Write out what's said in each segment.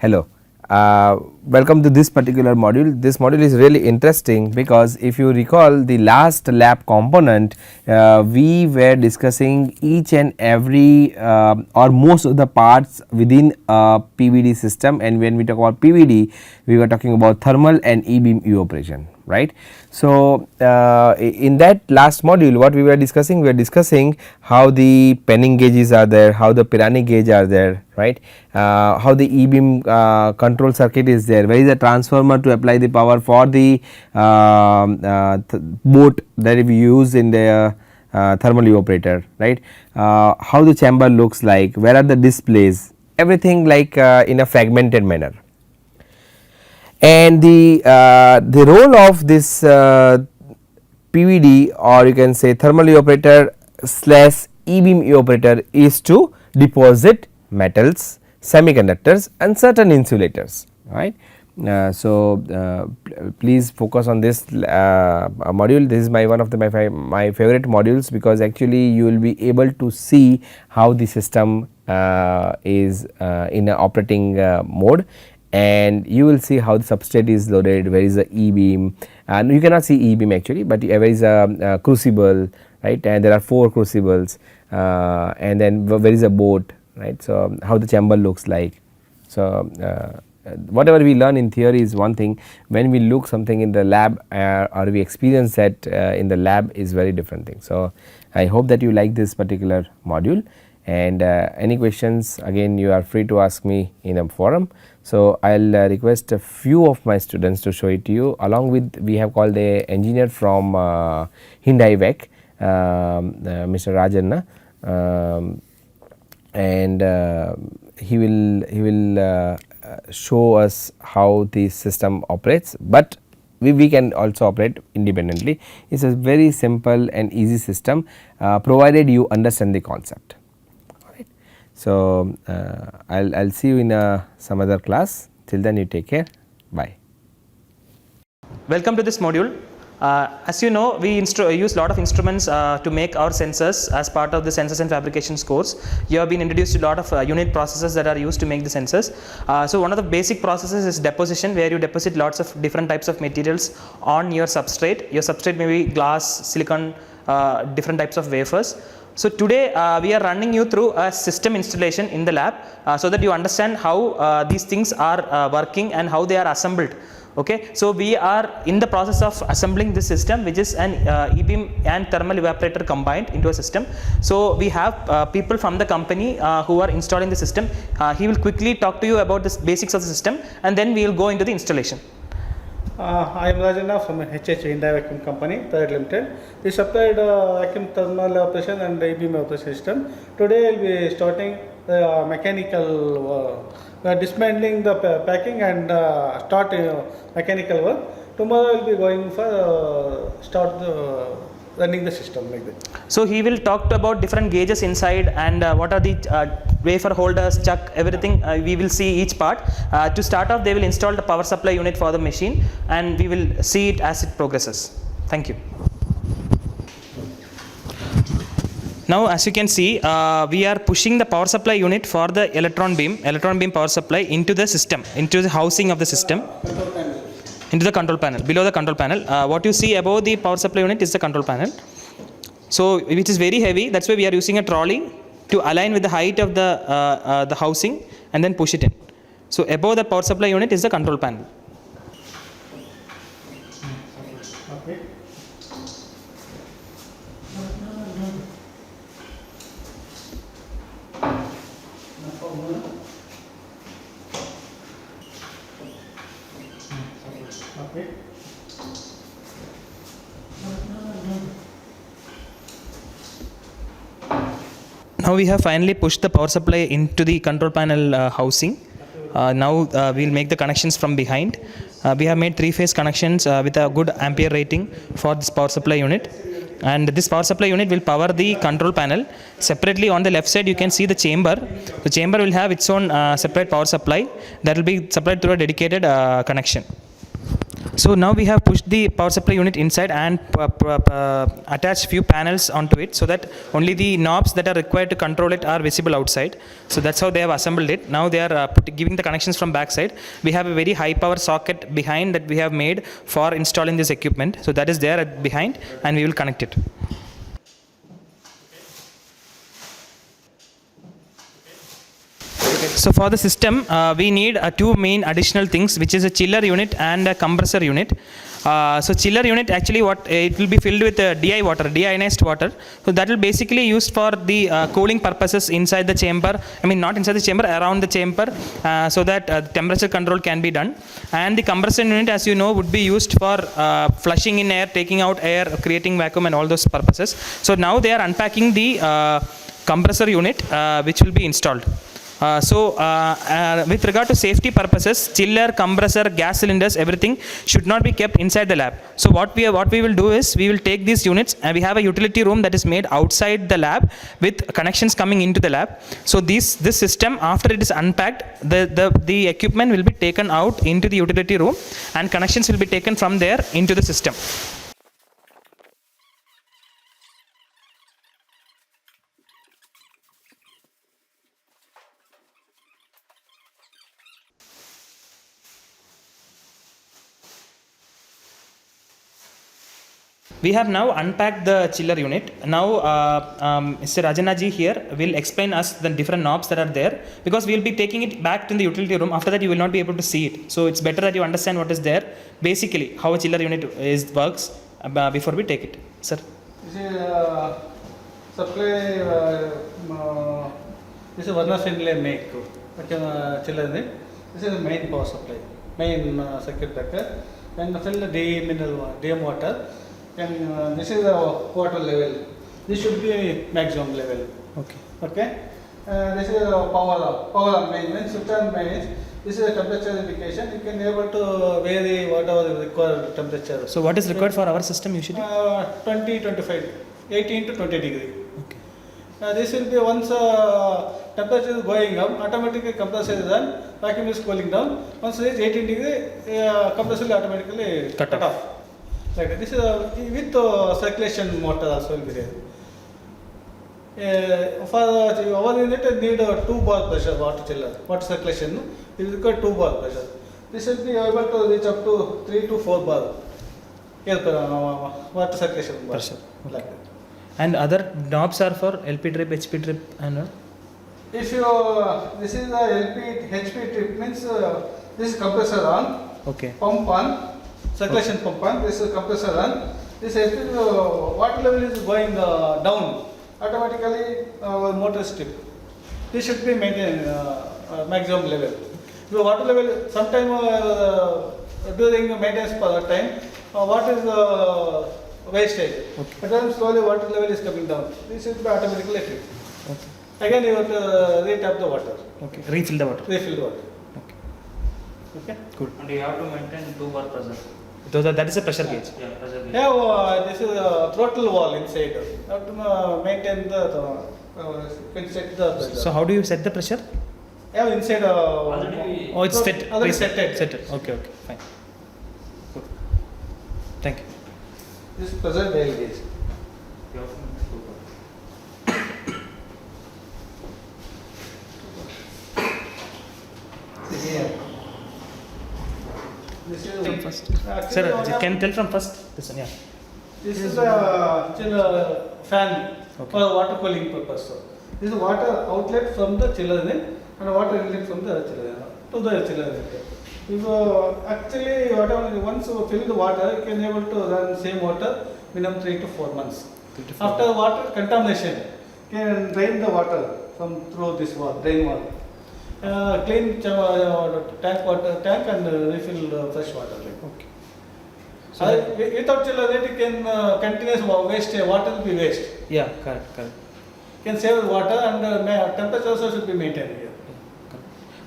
Hello, welcome to this particular module. This module is really interesting because if you recall the last lab component, we were discussing each and every or most of the parts within a PVD system, and when we talk about PVD we were talking about thermal and E-beam evaporation, right. So, in that last module what we were discussing how the penning gauges are there, how the Pirani gauge are there, right, how the E-beam control circuit is there, where is the transformer to apply the power for the boat that we use in the thermal evaporator, right, how the chamber looks like, where are the displays, everything like in a fragmented manner. And the role of this PVD, or you can say thermal evaporator slash E-beam evaporator, is to deposit metals, semiconductors and certain insulators, right. Please focus on this module. This is one of my favorite modules, because actually you will be able to see how the system is in a operating mode, and you will see how the substrate is loaded, where is the E-beam, and you cannot see E-beam actually, but where is a crucible, right, and there are 4 crucibles, and then where is a boat, right. So, how the chamber looks like. So, whatever we learn in theory is one thing, when we look something in the lab or we experience that in the lab is very different thing. So, I hope that you like this particular module, and any questions again you are free to ask me in a forum. So, I will request a few of my students to show it to you, along with we have called a engineer from Hyundai VEC, Mr. Rajanna, and he will show us how the system operates, but we can also operate independently. It is a very simple and easy system, provided you understand the concept. Alright. So, I will see you in some other class. Till then, you take care. Bye. Welcome to this module. As you know, we use lot of instruments to make our sensors as part of the sensors and fabrications course. You have been introduced to lot of unit processes that are used to make the sensors. So, one of the basic processes is deposition, where you deposit lots of different types of materials on your substrate. Your substrate may be glass, silicon, different types of wafers. So, today we are running you through a system installation in the lab, so that you understand how these things are working and how they are assembled. Okay. So, we are in the process of assembling this system, which is an E-beam and thermal evaporator combined into a system. So, we have people from the company who are installing the system. He will quickly talk to you about the basics of the system, and then we will go into the installation. I am Rajanna from HH Hyundai Vacuum Company Private Limited. We supplied vacuum thermal operation and E-beam operation system. Today we will be starting the mechanical dismantling the packing and start mechanical work. Tomorrow we will be going for start running the system like that. So, he will talk about different gauges inside, and what are the wafer holders, chuck, everything. We will see each part. To start off, they will install the power supply unit for the machine, and we will see it as it progresses. Thank you. Now, as you can see, we are pushing the power supply unit for the electron beam power supply into the system, into the housing of the system, into the control panel, below the control panel. What you see above the power supply unit is the control panel. So, which is very heavy, that is why we are using a trolley to align with the height of the housing and then push it in. So, above the power supply unit is the control panel. Okay. Okay. Now, we have finally pushed the power supply into the control panel housing. Now, we will make the connections from behind. We have made 3-phase connections with a good ampere rating for this power supply unit. And this power supply unit will power the control panel. Separately on the left side you can see the chamber. The chamber will have its own separate power supply that will be supplied through a dedicated connection. So now we have pushed the power supply unit inside and attached few panels onto it, so that only the knobs that are required to control it are visible outside. So that's how they have assembled it. Now they are giving the connections from backside. We have a very high power socket behind that we have made for installing this equipment. So that is there behind, and we will connect it. So for the system, we need two main additional things, which is a chiller unit and a compressor unit. So chiller unit, actually what it will be filled with DI water, deionized water. So that will basically used for the cooling purposes inside the chamber. I mean not inside the chamber, around the chamber, so that temperature control can be done. And the compressor unit, as you know, would be used for flushing in air, taking out air, creating vacuum and all those purposes. So now they are unpacking the compressor unit which will be installed. With regard to safety purposes, chiller, compressor, gas cylinders, everything should not be kept inside the lab. So what we will do is, we will take these units, and we have a utility room that is made outside the lab with connections coming into the lab. So this system, after it is unpacked, the equipment will be taken out into the utility room, and connections will be taken from there into the system. We have now unpacked the chiller unit. Now Mr. Rajanaji here will explain us the different knobs that are there, because we will be taking it back to the utility room. After that you will not be able to see it. So it's better that you understand what is there, basically how a chiller unit works before we take it. Sir. This is supply, this is one assembly make chiller unit. This is the main power supply, main circuit breaker, and fill the DM water. And this is the water level. This should be maximum level. Okay. Okay. This is power maintenance. Switch on maintenance. This is a temperature indication. You can able to vary whatever the required temperature. So what is required for our system usually? 20, 25, 18 to 20 degree. Okay. This will be once temperature is going up, automatically compressor is on, vacuum is cooling down. Once it is 18 degree, compressor will automatically cut off. Like that. This is with circulation motor also will be there. For our unit, need 2 bar pressure water chiller, water circulation. It is required 2 bar pressure. This will be able to reach up to 3 to 4 bar air water circulation pressure. Okay. Like that. And other knobs are for LP drip, HP drip, and if you this is the LP HP drip, means this is compressor on. Okay. Pump on. Circulation pump on, this is compressor on. This water level is going down, automatically motor strip. This should be maintained maximum level. The water level, sometime during maintenance time, what is wastage? Okay. But then slowly water level is coming down. This should be automatically fixed. Okay. Again you have to re-tap the water. Okay. Refill the water. Refill the water. Okay. Okay. Good. And you have to maintain 2 bar pressure. So that is a pressure gauge. Yeah, pressure gauge. Yeah, this is a throttle wall inside. You have to maintain you can set the pressure. So how do you set the pressure? Yeah, inside. Already. Oh, it's set. Already Set set. it. Okay, fine. Good. Thank you. This is pressure dial gauge. You have to maintain 2 bar. See here. This is First. Sir, can you tell from first? This one, yeah. This is a chiller fan for water cooling purpose. This is water outlet from the chiller unit and water inlet from the chiller unit to the chiller unit. If actually whatever once you fill the water, you can able to run same water minimum 3 to 4 months. After water contamination, you can drain the water from through this wall, drain wall. Clean tank and refill fresh water. Okay. So without chiller unit, you can continuous waste, water will be waste. Yeah, correct. You can save water and temperature also should be maintained here.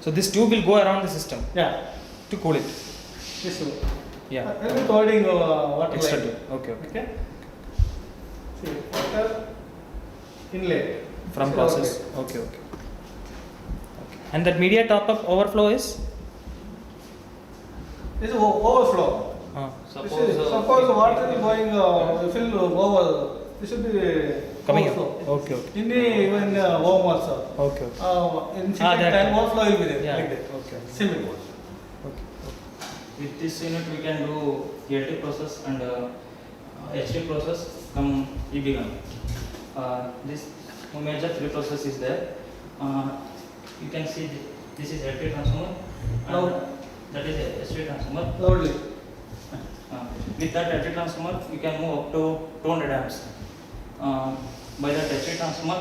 So this tube will go around the system. Yeah. To cool it. This one. Yeah. Holding water Extra line. tube. Okay. See, water inlet. From This process. outlet. Okay. And that media top up overflow is? This is overflow. Suppose water is going fill over, this should be Coming up. overflow. Okay, okay. In the even warm also. Okay, okay. In Ah, second that- time overflow will be there. Yeah. Like that. Okay. Similar. With this unit we can do LT process and HT process from EB gun. This major three process is there. You can see this is LT transformer and that is a HT transformer. Loudly. With that HT transformer you can move up to 200 amps. By that HT transformer,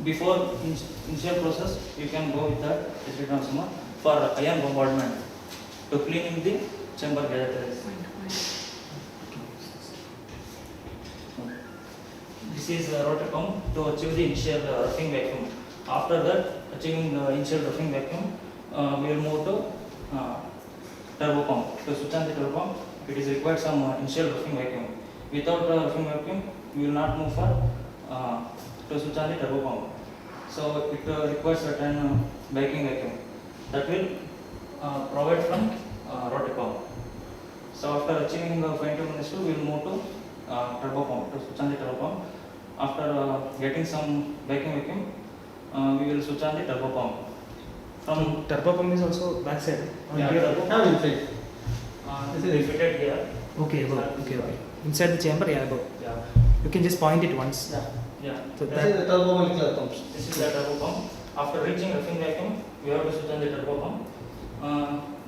before initial process you can go with that HT transformer for ion bombardment to cleaning the chamber gazetteries. This is a rotor pump to achieve the initial roughing vacuum. After that, achieving the initial roughing vacuum, we will move to turbo pump. To switch on the turbo pump, it is required some initial roughing vacuum. Without roughing vacuum, we will not move for to switch on the turbo pump. So it requires certain backing vacuum that will provide from rotor pump. So after achieving fine tuning, we will move to turbo pump to switch on the turbo pump. After getting some backing vacuum, we will switch on the turbo pump. From Turbo pump is also back side. turbo Have pump, inside. this is fitted here. Okay, okay. Inside the chamber, yeah, above. Yeah, You can just point it once. Yeah. yeah. So This is the turbo molecular pumps. This is the turbo pump. After reaching roughing vacuum, we have to switch on the turbo pump.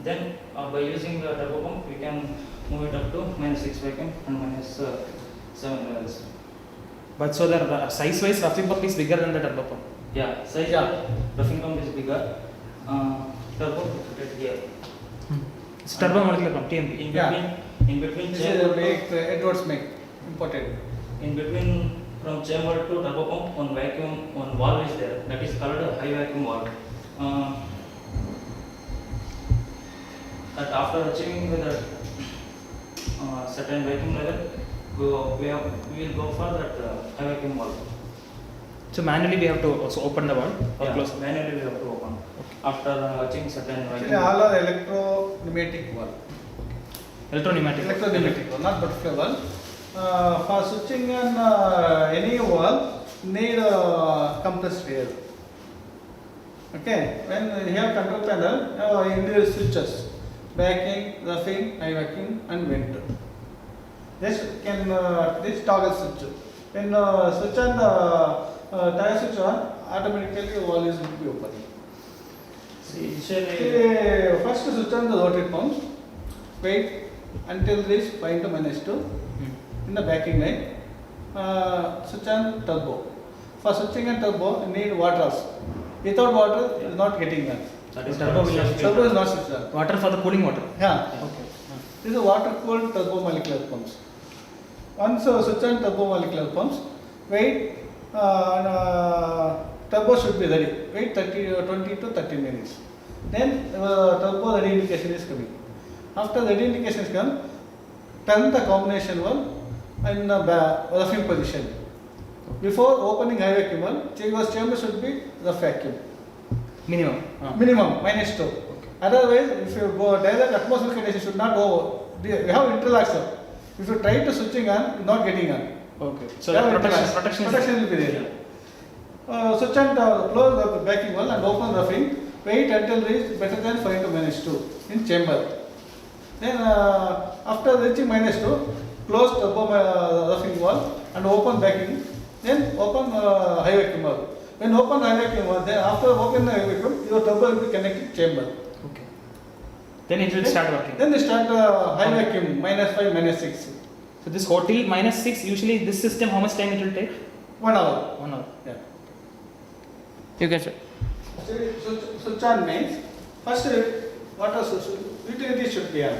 Then by using the turbo pump, we can move it up to -6 vacuum and -7 levels. But so the size wise, roughing pump is bigger than the turbo pump. Yeah, size Yeah. roughing pump is bigger. Turbo fitted here. It's turbo molecular pump, TMP. In between This is chamber a make Edwards make imported. in between from chamber to turbo pump, one vacuum, one valve is there. That is called a high vacuum valve. That after achieving the certain vacuum level, we will go for that high vacuum valve. So manually we have to also open the valve or Yeah, close. manually we have to open. After achieving certain Actually, vacuum. all are electro-pneumatic valve. Electro-pneumatic. Electro-pneumatic valve, not butterfly valve. For switching on any valve, need compressed air. Okay, when you have control panel, individual switches, backing, roughing, high vacuum, and vent. This can this toggle switch. When switch on the tire switch on, automatically valve is will be open. See, initially, First switch on the rotary pumps. Wait until reach 5 to -2 in the backing line. Switch on turbo. For switching on turbo, you need water also. Without water, it is not getting on. that is Turbo will not- Turbo is not switched on. Water for the cooling water. Yeah. Okay. This is a water cooled turbo molecular pumps. Once switch on turbo molecular pumps, wait, turbo should be ready. Wait 20 to 30 minutes. Then turbo ready indication is coming. After ready indication is come, turn the combination valve in roughing position. Before opening high vacuum valve, your chamber should be rough vacuum. Minimum. Minimum -2. Otherwise, if you go direct atmospheric condition should not go. We have interlaxer. If you try to switching on, not getting on. Okay. So You have that protection interlaxer. is Protection will be there. Switch on close the backing valve and open roughing. Wait until reach better than 5 to -2 in chamber. Then after reaching -2, close turbo roughing valve and open backing. Then open high vacuum valve. When open high vacuum valve, then after open high vacuum, your turbo will be connected chamber. Okay. Then it will start working. Then they start high vacuum -5, -6. So this hotel -6, usually this system, how much time it will take? 1 hour. 1 hour. Yeah. You can say. Actually, switch on means first water utility should be on.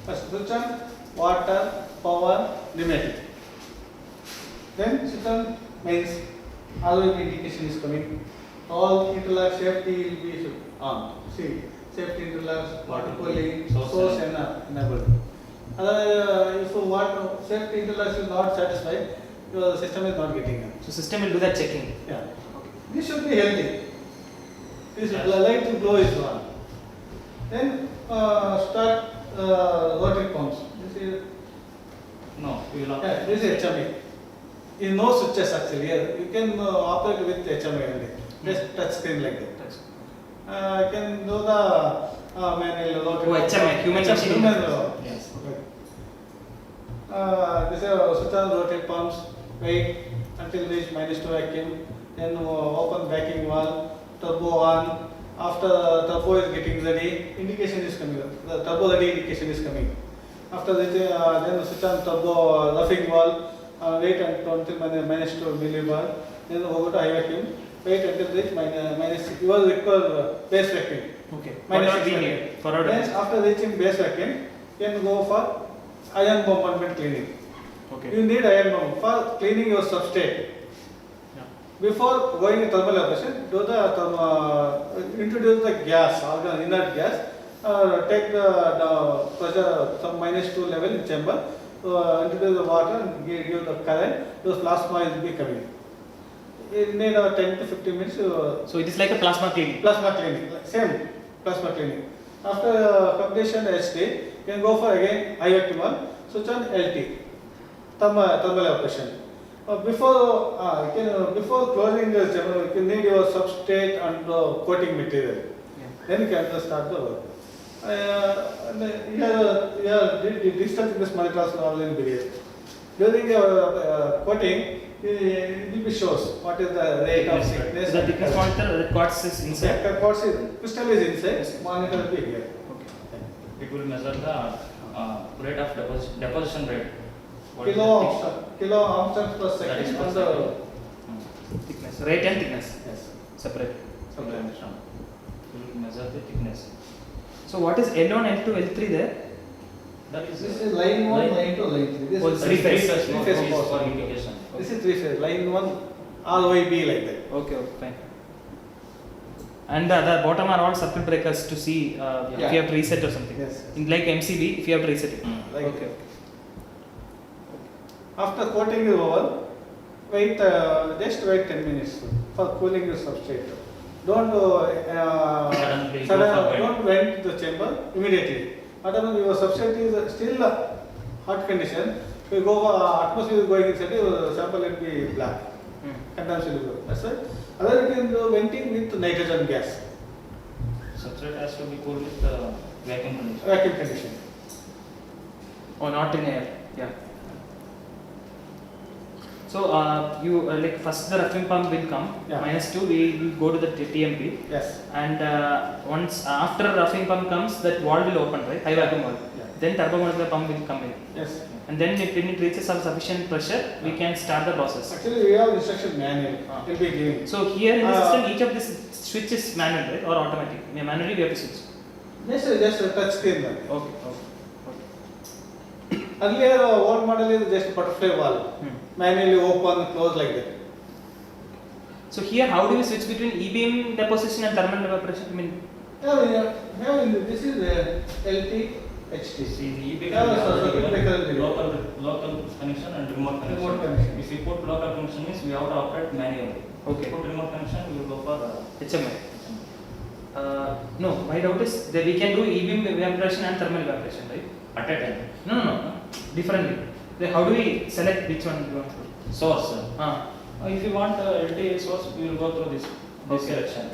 First switch on water, power, pneumatic. Then switch on means all indication is coming. All interlock safety will be on. See, safety interlocks, water cooling, source enabled. If water safety interlocks is not satisfied, your system is not getting on. So system will do that checking. Yeah. This should be healthy. This light to glow is on. Then start rotary pumps. This is No, we will yeah, this is HMI. You no switches actually. Here you can operate with HMI only. Just touch screen like that. You can do the manual rotary. Oh, HMI, human machine Human. interface. Yes. This is switch on rotary pumps. Wait until reach -2 vacuum. Then open backing valve. Turbo on. After turbo is getting ready, indication is coming. The turbo ready indication is coming. After that, then switch on turbo roughing valve. Wait until -2 millibar. Then go to high vacuum. Wait until reach -6. You will require base vacuum. Okay. -6 we vacuum. need forward. Then after reaching base vacuum, you can go for ion bombardment cleaning. Okay. You need ion bomb for cleaning your substrate. Before going to thermal evaporation, do the introduce the gas, organ inert gas. Take the pressure some -2 level in chamber. Introduce the water and give the current. Those plasma will be coming. It need 10 to 15 minutes. So it is like a plasma cleaning. Plasma cleaning, same plasma cleaning. After completion HD, you can go for again high vacuum one. Switch on LT, thermal evaporation. Before closing the chamber, you can need your substrate and coating material. Then you can start the work. Digital thickness monitors are all in video. During the coating, it will be shows what is the rate of thickness. The thickness monitor, the quartz is inside. The quartz is crystal is inside. Monitor will be here. It will measure the rate of deposition rate. What is Kilo Armstrongs per That is second. per And second. Thickness, rate and thickness, yes. separate. Okay, I understand. We will measure the thickness. So what is L1, L2, L3 there? That is This is line 1, line 2, line 3. This Oh, is three phase. No, Three phase this is power. for indication. This is 3 phase. Line 1, RYB like that. Okay, fine. And the bottom are all circuit breakers to see if you have to reset or something. Yes. In like MCB, if you have to reset it. Like Okay. that. After coating is over, just wait 10 minutes for cooling the substrate. Don't Suddenly go for don't vent the chamber immediately. Otherwise, your substrate is still hot condition. You go atmosphere is going inside, your sample will be black. Condense will go. That's right. Other you can do venting with nitrogen gas. Substrate has to be cooled with vacuum condition. Vacuum condition. Oh, not in air. Yeah. So you like first the roughing pump will come. Yeah. -2 we will go to the TMP. Yes. And once after roughing pump comes, that valve will open, right? High vacuum valve. Yeah. Then turbomolecular pump will come in. Yes. And then when it reaches some sufficient pressure, we can start the process. Actually, we have instruction manual. Will be giving. So here in the system, each of this switch is manual, right, or automatic? Yeah, manually we have to switch. Just a touch screen. Okay. Earlier, old model is just butterfly valve. Manually open, close like that. So here, how do we switch between E-beam deposition and thermal evaporation? I mean, This is LT, HT. See, the EB Yeah, so circuit breaker will be local connection and remote connection. Remote connection. If you put local connection means we have to operate manually. Okay. If you put remote connection, we will go for HMI. No, my doubt is that we can do E-beam evaporation and thermal evaporation, right? at a time. No. Differently. Like, how do we select which one we want to? Source. If you want LTA source, we will go through this Okay. selection.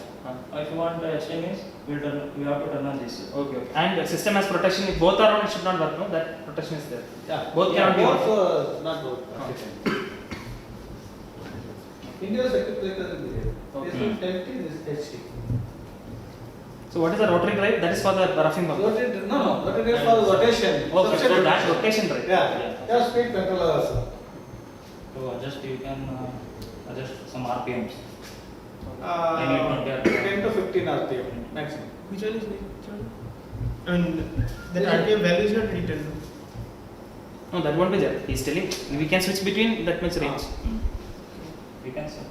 If you want HMS, we have to turn on this. Okay. And the system has protection. If both are on, it should not work. No, that protection is there. Yeah. Both cannot be on. Not both. Okay. India circuit breaker will be there. Okay. This is LT, this is HT. So what is the rotary drive? That is for the roughing pump. Rotary is for rotation. Okay, so that rotation drive. Yeah, speed controller also. To adjust, you can adjust some RPMs. Uh, I need 20 RPM. 10 to 15 RPM maximum. Which one is which one? And that RPM value is not written. No, that won't be there. He's telling we can switch between that much range. We can set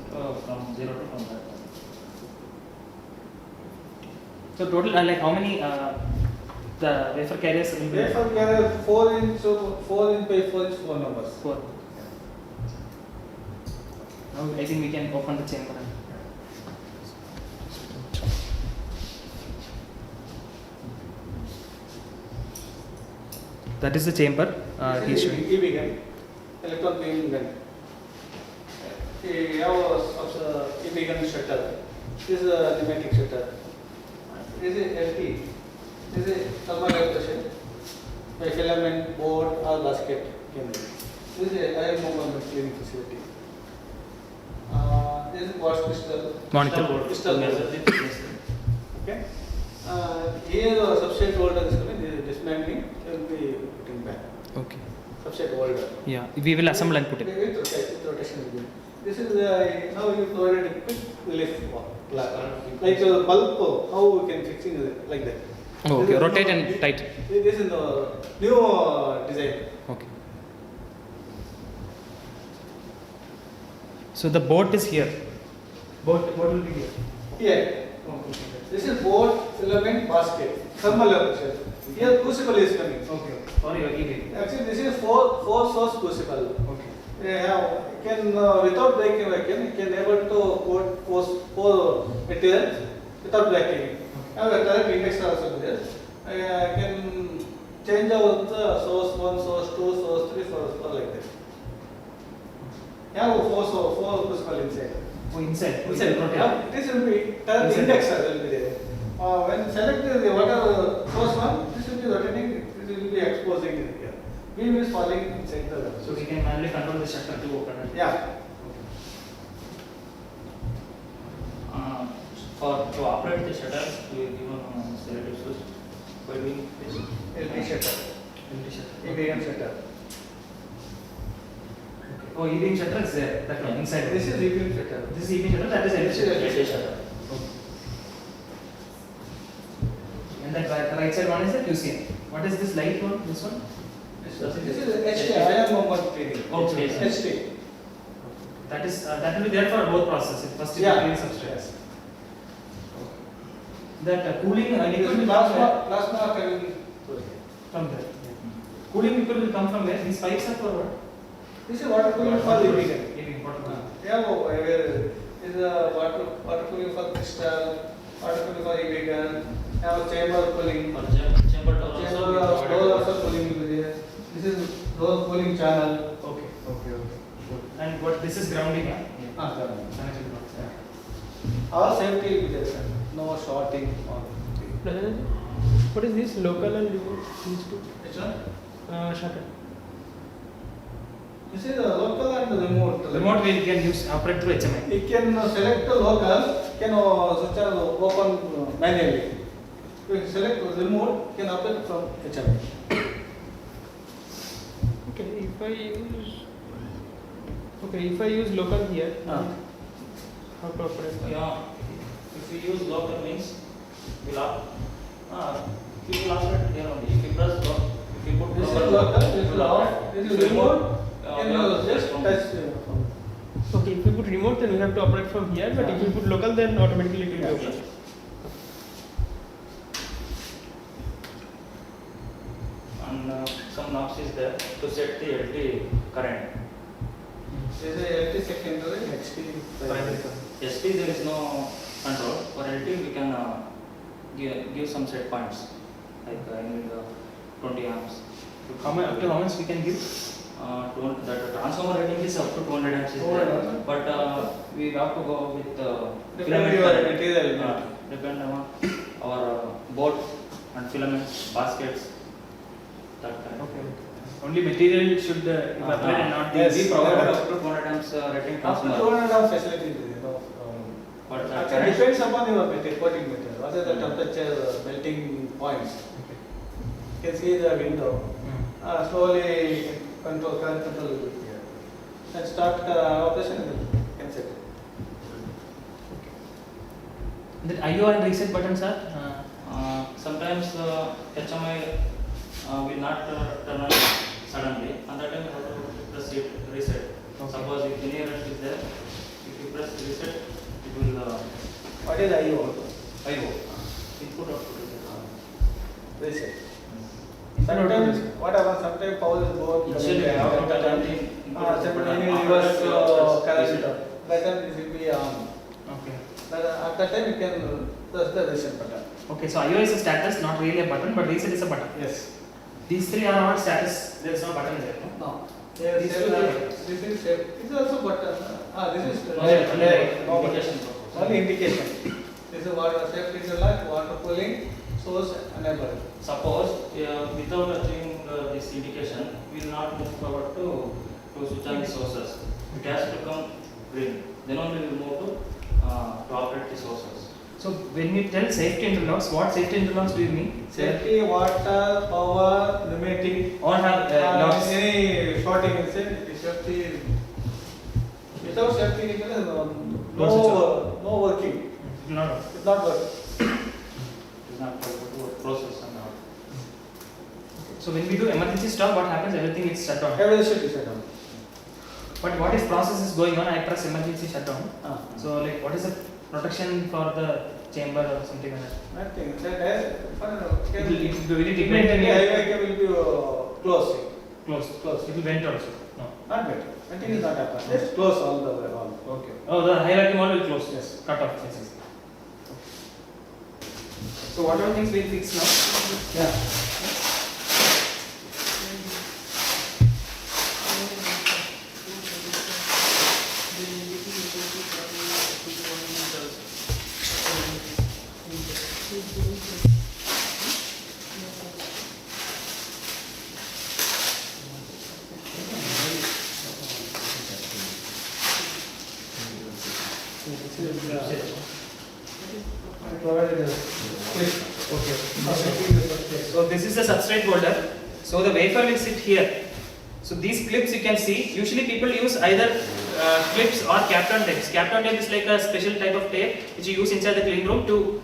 from 0 to 100. So total, like how many the wafer carriers will be? Wafer carrier 4 inch by 4 inch 4 numbers. 4. Now I think we can open the chamber. that is the chamber he is showing. EB gun, electron beam gun. We have EB gun shutter. This is a pneumatic shutter. This is LT. This is thermal electrician. By filament, board or basket. This is a iron movement cleaning facility. This is quartz crystal. Monitor. Crystal board. Okay. Here the substrate holder is coming. This is dismantling. It will be putting back. Okay. Substrate holder. Yeah, we will assemble and put it. With rotation will be. This is now you provided a quick relief like a bulb. How we can fixing it like that. Oh, okay. Rotate and tighten. This is the new design. Okay. So the boat is here. Boat will be here. Here. Okay. This is board, filament, basket. Thermal electrician. Here crucible is coming. Okay. For your EV. Actually, this is four source crucible. Okay. Can without breaking vacuum, you can able to pour material without breaking. Have a correct index also there. Can change out the source 1, source 2, source 3, source 4 like that. Have four crucible inside. Oh, inside. Yeah, this will be correct index will be there. When select the whatever source one, this will be rotating. This will be exposing here. Beam is falling inside the web. So we can manually control the shutter to open it. Yeah. To operate the shutter, we give selective source by doing this. LT shutter. LT shutter. EBM shutter. Oh, EV shutter is there. That one inside. This is EBM shutter. This is EV shutter. That is LT shutter. LT shutter. Okay. And that right side one is the QCM. What is this light one? This one? This is HT, iron movement cleaning. Okay. HT. That will be there for both processes. First is Yeah. cleaning substrates. That cooling liquid will come Plasma coming from there. Cooling liquid will come from where? These pipes are for what? This is water cooling for EBM. EV, water. Yeah, where is water cooling for crystal, water cooling for EBM, have chamber cooling. For chamber door Chamber also, door also cooling will be there. This is door cooling channel. Okay. And what this is grounding, yeah? Managing ground. All safety will be there, sir. No shorting or. What is this? Local and remote? These two? Which one? Shutter. This is the local and the remote. Remote we can use operate through HMI. You can select the local, can switch on open manually. If you select the remote, you can operate from HMI. If I use local here, Ah. how to operate? Yeah, if you use local means, we will operate here only. If you press lock, if you put This is local, this is off, this is remote, can you just touch. Okay, if you put remote, then we have to operate from here. But if you put local, then automatically it will be open. And some knobs is there to set the LT current. This is LT secondary, HT primary. ST there is no control. For LT we can give some set points, like I need 20 amps. Up to how much we can give? The transformer rating is up to 200 amps is there, but we have to go with Depend filament your current. material. Depend on our board and filaments, baskets, that kind. Okay. Only material should evaporate and not Yes. We provided up to 200 amps rating Up to transformer. 200 amp facility is there. No. But the Actually, current depends upon your coating material. What are the temperature melting points? You can see the window. Slowly control, current control will be here. And start operation and can set it. That IO and reset buttons are sometimes HMI will not turn on suddenly, and that time you have to press it, reset. Okay. Suppose if any error is there, if you press reset, it will What is IO? IO, input output. Reset. Sometimes what happens? Sometimes power is both. Initially, I have to turn the Sometimes any reverse current. That time it will be on. okay. But at that time you can press the reset button. Okay, so IO is a status, not really a button, but reset is a button. Yes. These three are all status. There is no button there. No? No. These two are- This is safe. This is also button. This is Indication. only indication. This is water safety interlock, water cooling, source enable. Suppose without achieving this indication, we will not move forward to switch on the sources. It has to come green. Then only we will move to operate the sources. So when you tell safety interlocks, what safety interlocks do you mean? Safety, water, power, pneumatic. Or have locks? Any shorting is safety. Without safety, it is no working. It will not work. It's not working. It is not possible to process and all. So when we do emergency stop, what happens? Everything is shut down. Everything should be shut down. But what is process is going on? I press emergency shutdown. So So like what is the protection for the chamber or something like that? nothing. It will be Immediately, venting will be closed. closed. It will vent also. No. Not better. Venting is not happen. Just close all the way. Okay. Oh, the high vacuum wall will close. Yes. Cut off. Yes. So what are things we'll fix now? Yeah. So this is the substrate holder. So the wafer will sit here. So these clips you can see. Usually people use either clips or Kapton tapes. Kapton tape is like a special type of tape which you use inside the clean room to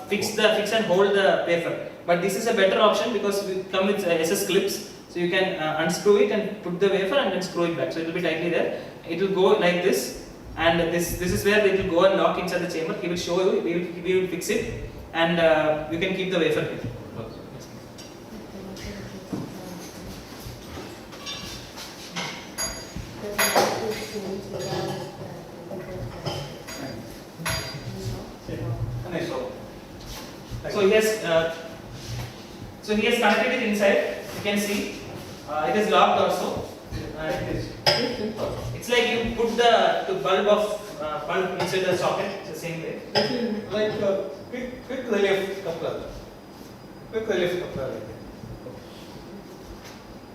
fix and hold the wafer. But this is a better option because we come with SS clips. So you can unscrew it and put the wafer and then screw it back. So it will be tightly there. It will go like this, and this is where it will go and lock inside the chamber. He will show you. We will fix it, and you can keep the wafer here. So he has connected it inside. You can see it is locked also. It's like you put the bulb inside the socket. It's the same way. This is like a quick relief coupler. Quick relief coupler like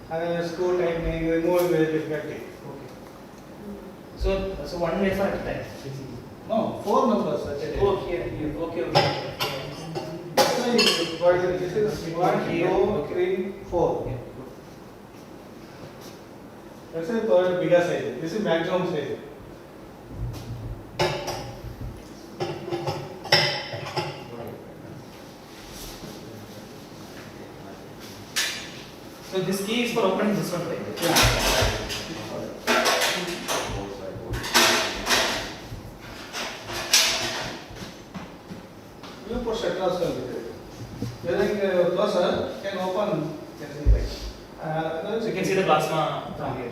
that. And screw tightening, remove very difficulty. So one wafer at a time. No, 4 numbers at a time. Oh, here. Okay. This is 1, 2, 3, 4. That's a bigger size. This is maximum size. So this key is for opening this one, right? Yeah. You put shutter also will be there. Using closer can open. So you can see the plasma from here.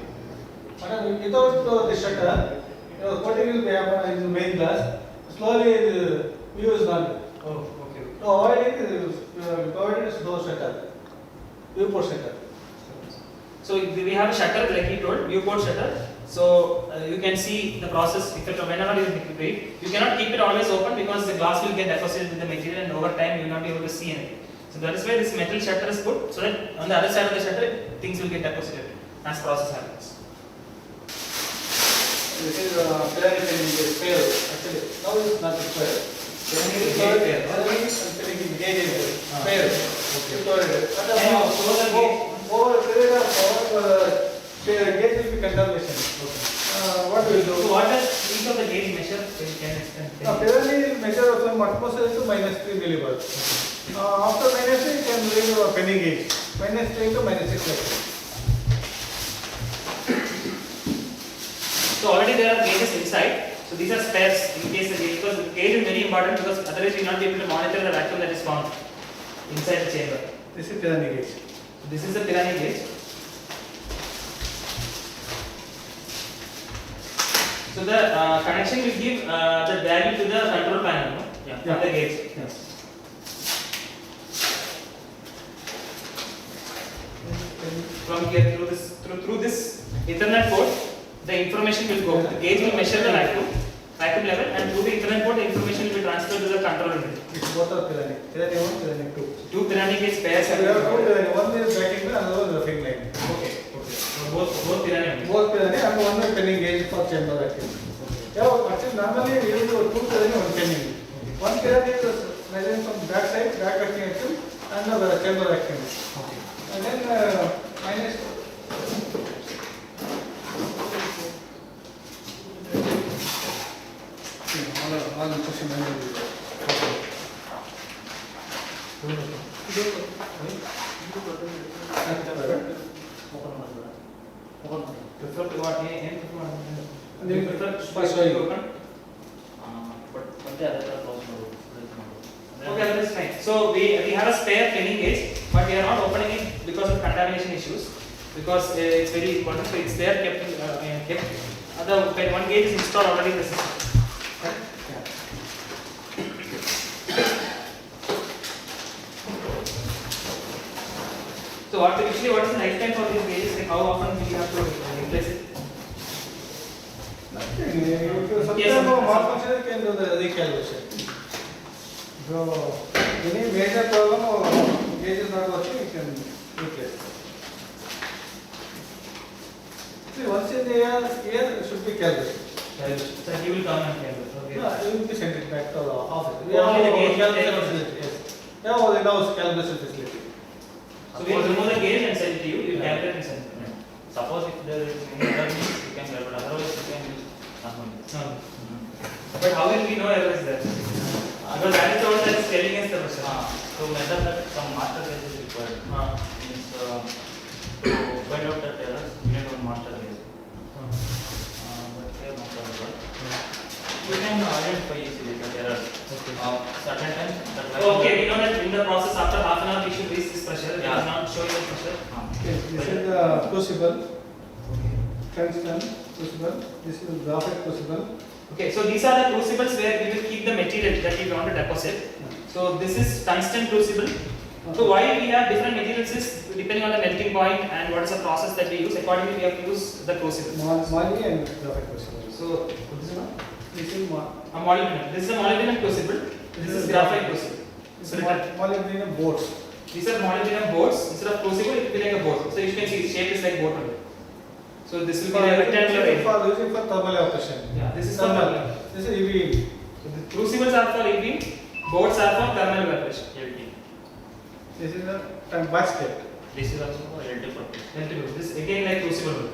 But without the shutter, coating will be happen in the main glass. Slowly the view is not there. Oh, okay. To avoid it, provided is no shutter. Viewport shutter. So we have a shutter, like he told, viewport shutter. So you can see the process. Whenever you do it, you cannot keep it always open because the glass will get deposited with the material, and over time you will not be able to see anything. So that is why this metal shutter is put, so that on the other side of the shutter, things will get deposited as process happens. This is pyramid in sphere. Actually, now it's not sphere. Pyramid is sphere. Gauge is sphere. Okay. But over a period of time, gauge will be contamination. What will do? So what does each of the gauge measure? Can you explain? Pyramid measure from atmosphere to -3 millibar. After -3, you can read a penny gauge. -3 to -6. So already there are gauges inside. So these are spares in case the gauge, because the gauge is very important because otherwise you will not be able to monitor the vacuum that is formed inside the chamber. This is pyramid gauge. So this is the pyramid gauge. So the connection will give the value to the control panel, no? Yeah. From the gauge. Yes. from here through this Ethernet port, the information will go. The gauge will measure the vacuum level, and through the Ethernet port, the information will be transferred to the control unit. It's both are Pirani. Pirani 1, Pirani 2. Two Pirani gauge pairs. There are two Pirani. One is backing line, another one is roughing line. Okay. So both Pirani. Both Pirani and one is penning gauge for chamber vacuum. Yeah, actually normally we use two Pirani, one penning. One Pirani is measuring from back side, back vacuum, and the chamber vacuum. Okay. And then minus. All the question Prefer to what? And you prefer First to open? but the other are closed. Okay, that is fine. So we have a spare penning gauge, but we are not opening it because of contamination issues. Because it's very important, so it's there kept. The one gauge is installed already in the system. So what is the lifetime for these gauges? Like how often we have to replace it? Nothing. Sometimes malfunction can do the recalibration. So any major problem or gauge is not working, you can replace. See, once in the year should be calibrated. So he will come and calibrate. Okay. No, you will be sent it back to the office. We Only have the gauge calibration facility. Yes. We have all in-house calibration facility. So we will remove the gauge and send it to you. You calibrate and send it. Suppose if there is any error, you can calculate. Otherwise, you can use nothing. No. But how will we know error is there? Because that is the one that is telling us the pressure. To measure that, some master gauge is required. Means to find out that errors, you need one master gauge. But here not available. We can identify easily that errors. Certain times that. Okay, we know that in the process after half an hour we should reach this pressure. It Yeah. is not showing the pressure. Okay, this is the crucible. Tungsten crucible. This is graphite crucible. Okay, so these are the crucibles where we will keep the material that we want to deposit. So this is tungsten crucible. So why we have different materials is depending on the melting point and what is the process that we use. Accordingly, we have to use the crucible. Moly and graphite crucible. So this is This is a molybdenum. This is a molybdenum crucible. This is graphite crucible. So molybdenum boards. these are molybdenum boards. Instead of crucible, it will be like a board. So you can see the shape is like board only. So this will be a rectangular. Using for thermal evaporation. Yeah, this is Thermal. thermal. This is EV. So the crucibles are for EV, boards are for thermal evaporation. LT. This is a basket. This is also for LT purpose. This again like crucible.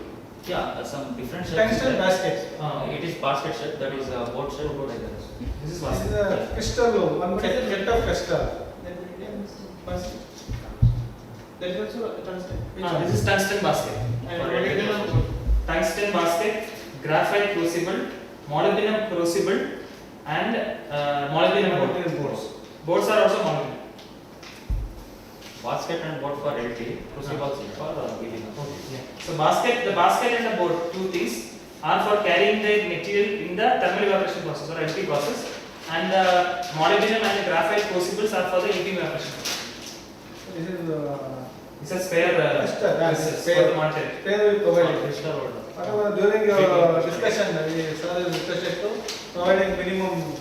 Yeah, some different shapes. Tungsten basket. It is basket shape, that is boat shape. This is This what. is a crystal. One set of crystal. There is also tungsten. This is tungsten basket. And For molybdenum. Tungsten basket, graphite crucible, molybdenum crucible, and molybdenum board. Molybdenum boards. Boards are also molybdenum. Basket and boat for LT, crucibles for EV. So the basket and the board, two things are for carrying the material in the thermal evaporation process or LP process, and the molybdenum and the graphite crucibles are for the EV evaporation process. This is This is spare Crystal, crystals spare. for the material. where we provide it. Crystal holder. Whatever during your discussion, we saw the discussion to providing minimum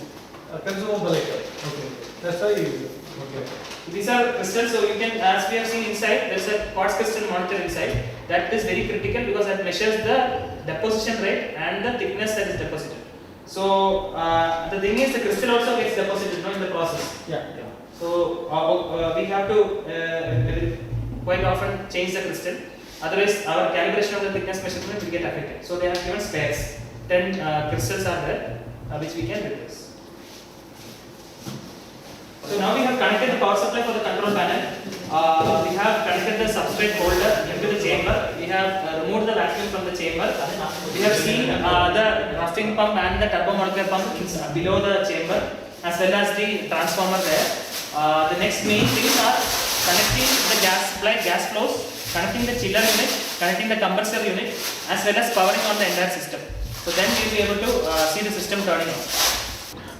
consumable item. Okay. That's why you use it. Okay. These are crystals, so you can, as we have seen inside, there is a quartz crystal monitor inside. That is very critical because that measures the deposition rate and the thickness that is deposited. So the thing is, the crystal also gets deposited, in the process. Yeah. So we have to quite often change the crystal. Otherwise, our calibration of the thickness measurement will get affected. So they have given spares. 10 crystals are there, which we can replace. So now we have connected the power supply for the control panel. We have connected the substrate holder into the chamber. We have removed the vacuum from the chamber. We have seen the roughing pump and the turbomolecular pump below the chamber, as well as the transformer there. The next main things are connecting the gas supply, gas flows, connecting the chiller unit, connecting the compressor unit, as well as powering on the entire system. So then we will be able to see the system turning on.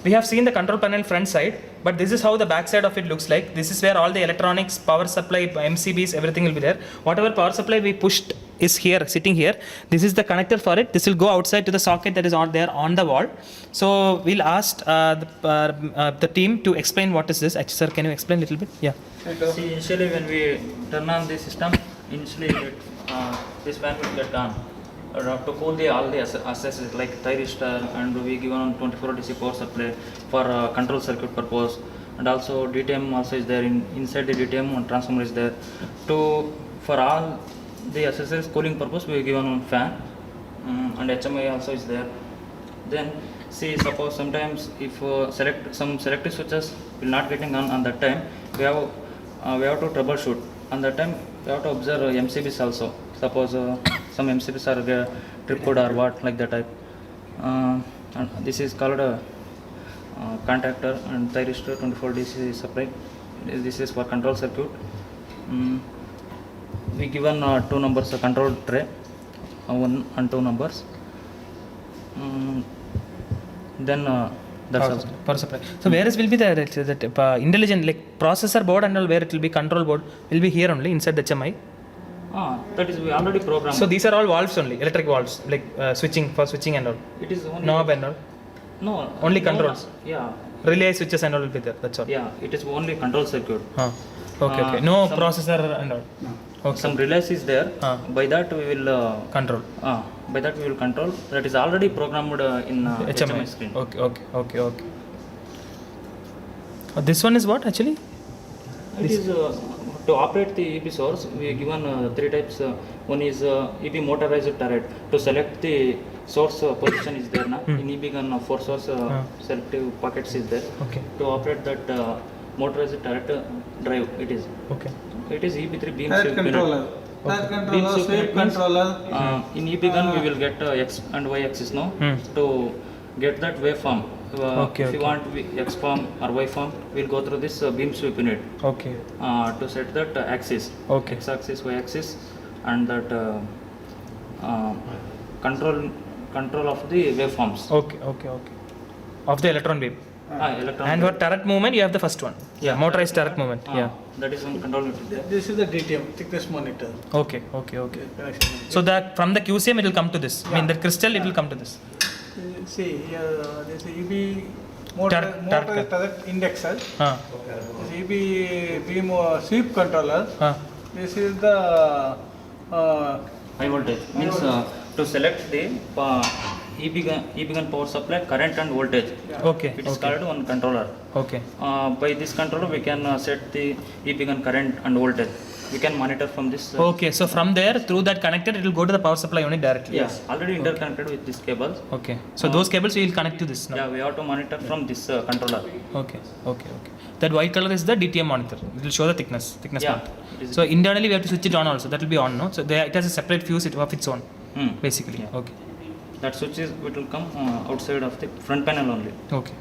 We have seen the control panel front side, but this is how the back side of it looks like. This is where all the electronics, power supply, MCBs, everything will be there. Whatever power supply we pushed is here, sitting here. This is the connector for it. This will go outside to the socket that is on there on the wall. So we'll ask the team to explain what is this. Actually, sir, can you explain a little bit? Yeah. See, initially when we turn on the system, initially this fan will get on. To cool all the accessories like thyristor, and we give on 24 DC power supply for control circuit purpose, and also DTM also is there inside the DTM, and transformer is there. For all the accessories cooling purpose we give on fan, and HMI also is there. Then see, suppose sometimes if some selective switches will not getting on that time, we have to troubleshoot. On that time we have to observe MCBs also. Suppose some MCBs are tripped or what, like that type. And this is called a contactor and thyristor 24 DC supply. This is for control circuit. We given 2 numbers control tray, 1 and 2 numbers. Then that's power supply. So where will be the intelligent like processor board and all, where it will be control board will be here only inside the HMI. That is we already programmed. So these are all valves only, electric valves, like switching and all. It is only Knob and all. No. Only controls. Yeah. Relay switches and all will be there. That's all. Yeah. It is only control circuit. Okay. No processor and all. No. Okay. Some relays is there. By that we will control. By that we will control. That is already programmed in HMI screen. Okay. This one is what actually? It is to operate the EB source. We are given 3 types. One is EB motorized turret. To select the source position is there. In EB gun 4 source selective pockets is there. Okay. To operate that motorized turret drive, it is. Okay. It is EB3 beam That sweep controller. unit. That Beam controller, sweep sweep unit means, controller. in EB gun we will get X and Y axis now to get that waveform. If you want X form or Y form, we'll go through this beam sweep unit. Okay. To set that axis. Okay. X axis, Y axis, and that control of the waveforms. Okay. Of the electron wave. Electron And for turret movement, you have the first one. Yeah. Motorized turret movement. Yeah. That is one control unit. This is the DTM, thickness monitor. Okay. Connection. So that from the QCM it will come to this. I mean the crystal it will come to this. See here, this EB motor turret indexer. This EB beam sweep controller. This is the High voltage means to select the EB gun power supply current and voltage. Okay. It is called one controller. Okay. By this controller we can set the EB gun current and voltage. We can monitor from this. Okay. So from there through that connector it will go to the power supply unit directly. Yes. Already interconnected with this cables. Okay. So those cables we will connect to this now. Yeah, we have to monitor from this controller. Okay. That white color is the DTM monitor. It will show the thickness. Yeah. Monitor. So internally we have to switch it on also. That will be on, no? So it has a separate fuse of its own. Basically. Yeah. Okay. That switch will come outside of the front panel only. Okay.